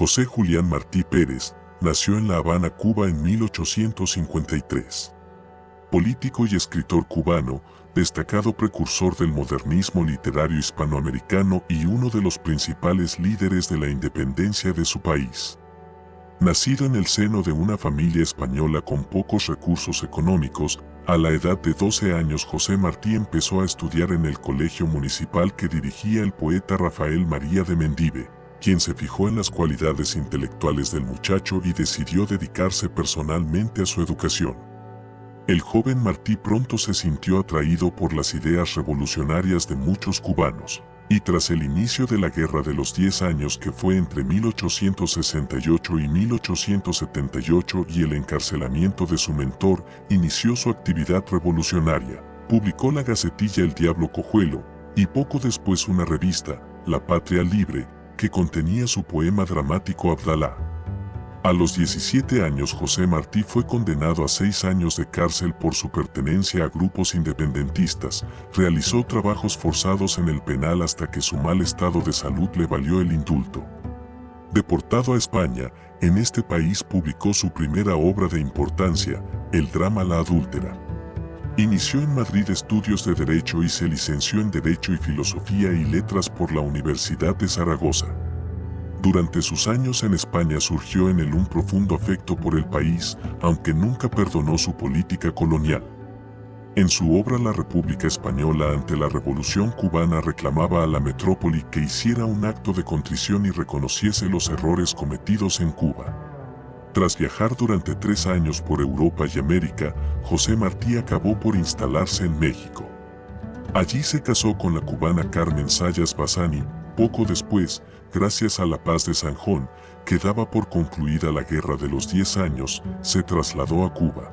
José Julián Martí Pérez nació en La Habana, Cuba en 1853. Político y escritor cubano, destacado precursor del modernismo literario hispanoamericano y uno de los principales líderes de la independencia de su país. Nacido en el seno de una familia española con pocos recursos económicos, a la edad de 12 años José Martí empezó a estudiar en el colegio municipal que dirigía el poeta Rafael María de Mendive, quien se fijó en las cualidades intelectuales del muchacho y decidió dedicarse personalmente a su educación. El joven Martí pronto se sintió atraído por las ideas revolucionarias de muchos cubanos, y tras el inicio de la Guerra de los 10 años que fue entre 1868 y 1878 y el encarcelamiento de su mentor, inició su actividad revolucionaria. Publicó la gacetilla El Diablo Cojuelo, y poco después una revista, La Patria Libre, que contenía su poema dramático Abdalá. A los 17 años José Martí fue condenado a 6 años de cárcel por su pertenencia a grupos independentistas. Realizó trabajos forzados en el penal hasta que su mal estado de salud le valió el indulto. Deportado a España, en este país publicó su primera obra de importancia, el drama La Adúltera. Inició en Madrid estudios de Derecho y se licenció en Derecho y Filosofía y Letras por la Universidad de Zaragoza. Durante sus años en España surgió en él un profundo afecto por el país, aunque nunca perdonó su política colonial. En su obra La República Española ante la Revolución Cubana reclamaba a la metrópoli que hiciera un acto de contrición y reconociese los errores cometidos en Cuba. Tras viajar durante 3 años por Europa y América, José Martí acabó por instalarse en México. Allí se casó con la cubana Carmen Sayas Bassani. Poco después, gracias a la paz de Sanjón, que daba por concluida la Guerra de los 10 años, se trasladó a Cuba.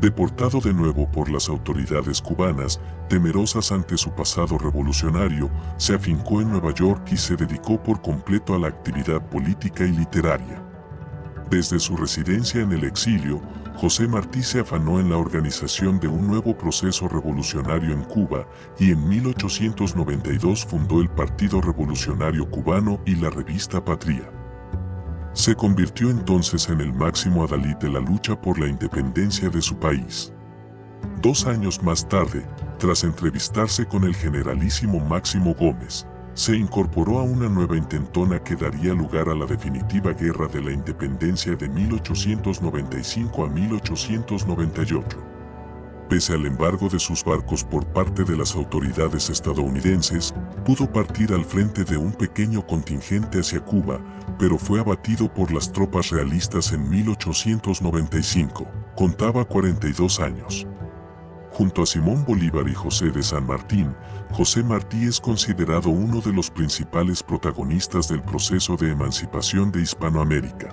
Deportado de nuevo por las autoridades cubanas, temerosas ante su pasado revolucionario, se afincó en Nueva York y se dedicó por completo a la actividad política y literaria. Desde su residencia en el exilio, José Martí se afanó en la organización de un nuevo proceso revolucionario en Cuba y en 1892 fundó el Partido Revolucionario Cubano y la revista Patria. Se convirtió entonces en el máximo adalid de la lucha por la independencia de su país. 2 años más tarde, tras entrevistarse con el generalísimo Máximo Gómez, se incorporó a una nueva intentona que daría lugar a la definitiva Guerra de la Independencia de 1895 a 1898. Pese al embargo de sus barcos por parte de las autoridades estadounidenses, pudo partir al frente de un pequeño contingente hacia Cuba, pero fue abatido por las tropas realistas en 1895. Contaba 42 años. Junto a Simón Bolívar y José de San Martín, José Martí es considerado uno de los principales protagonistas del proceso de emancipación de Hispanoamérica.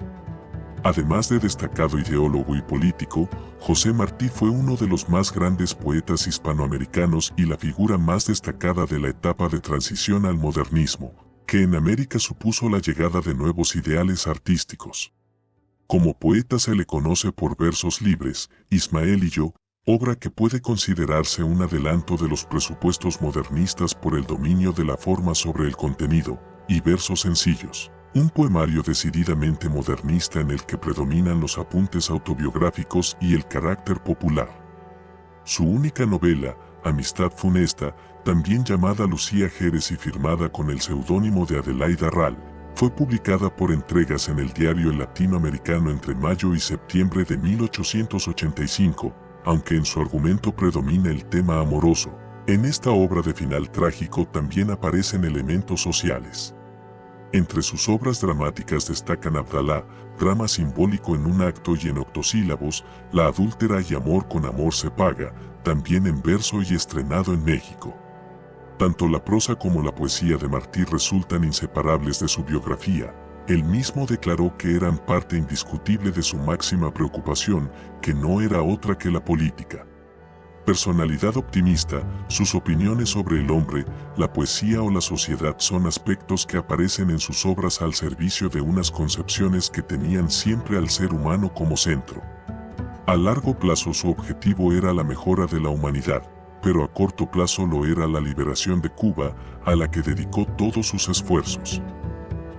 Además de destacado ideólogo y político, José Martí fue uno de los más grandes poetas hispanoamericanos y la figura más destacada de la etapa de transición al modernismo, que en América supuso la llegada de nuevos ideales artísticos. Como poeta se le conoce por Versos Libres, Ismael y yo, obra que puede considerarse un adelanto de los presupuestos modernistas por el dominio de la forma sobre el contenido, y Versos Sencillos, un poemario decididamente modernista en el que predominan los apuntes autobiográficos y el carácter popular. Su única novela, Amistad Funesta, también llamada Lucía Jerez y firmada con el seudónimo de Adelaida Ral, fue publicada por entregas en el diario El Latinoamericano entre mayo y septiembre de 1885, aunque en su argumento predomina el tema amoroso. En esta obra de final trágico también aparecen elementos sociales. Entre sus obras dramáticas destacan Abdalá, drama simbólico en un acto y en octosílabos, La Adúltera y Amor con amor se paga, también en verso y estrenado en México. Tanto la prosa como la poesía de Martí resultan inseparables de su biografía. Él mismo declaró que eran parte indiscutible de su máxima preocupación, que no era otra que la política. Personalidad optimista, sus opiniones sobre el hombre, la poesía o la sociedad son aspectos que aparecen en sus obras al servicio de unas concepciones que tenían siempre al ser humano como centro. A largo plazo su objetivo era la mejora de la humanidad, pero a corto plazo lo era la liberación de Cuba, a la que dedicó todos sus esfuerzos.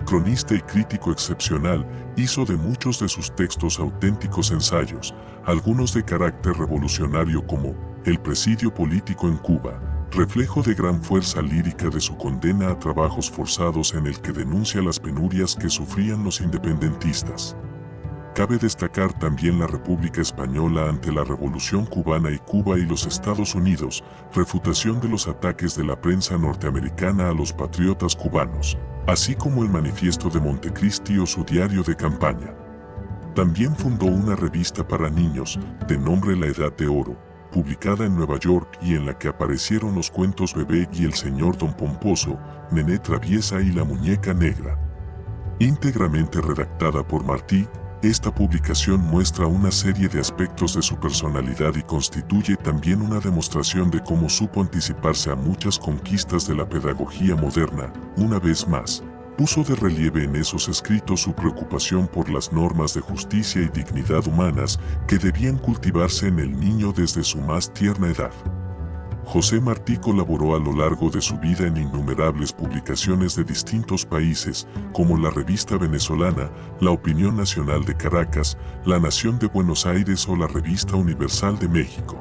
cronista y crítico excepcional, hizo de muchos de sus textos auténticos ensayos, algunos de carácter revolucionario como El presidio político en Cuba, reflejo de gran fuerza lírica de su condena a trabajos forzados en el que denuncia las penurias que sufrían los independentistas. Cabe destacar también la República Española ante la Revolución Cubana y Cuba y los Estados Unidos, refutación de los ataques de la prensa norteamericana a los patriotas cubanos, así como el Manifiesto de Montecristi o su diario de campaña. También fundó una revista para niños, de nombre La Edad de Oro, publicada en Nueva York y en la que aparecieron los cuentos Bebé y el Señor Don Pomposo, Nené Traviesa y la Muñeca Negra. Íntegramente redactada por Martí, esta publicación muestra una serie de aspectos de su personalidad y constituye también una demostración de cómo supo anticiparse a muchas conquistas de la pedagogía moderna. Una vez más, puso de relieve en esos escritos su preocupación por las normas de justicia y dignidad humanas que debían cultivarse en el niño desde su más tierna edad. José Martí colaboró a lo largo de su vida en innumerables publicaciones de distintos países, como la Revista Venezolana, La Opinión Nacional de Caracas, La Nación de Buenos Aires o la Revista Universal de México.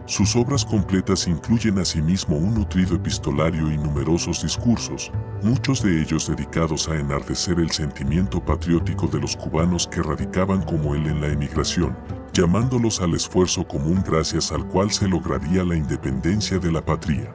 Sus obras completas incluyen asimismo un nutrido epistolario y numerosos discursos, muchos de ellos dedicados a enardecer el sentimiento patriótico de los cubanos que radicaban como él en la emigración, llamándolos al esfuerzo común gracias al cual se lograría la independencia de la patria.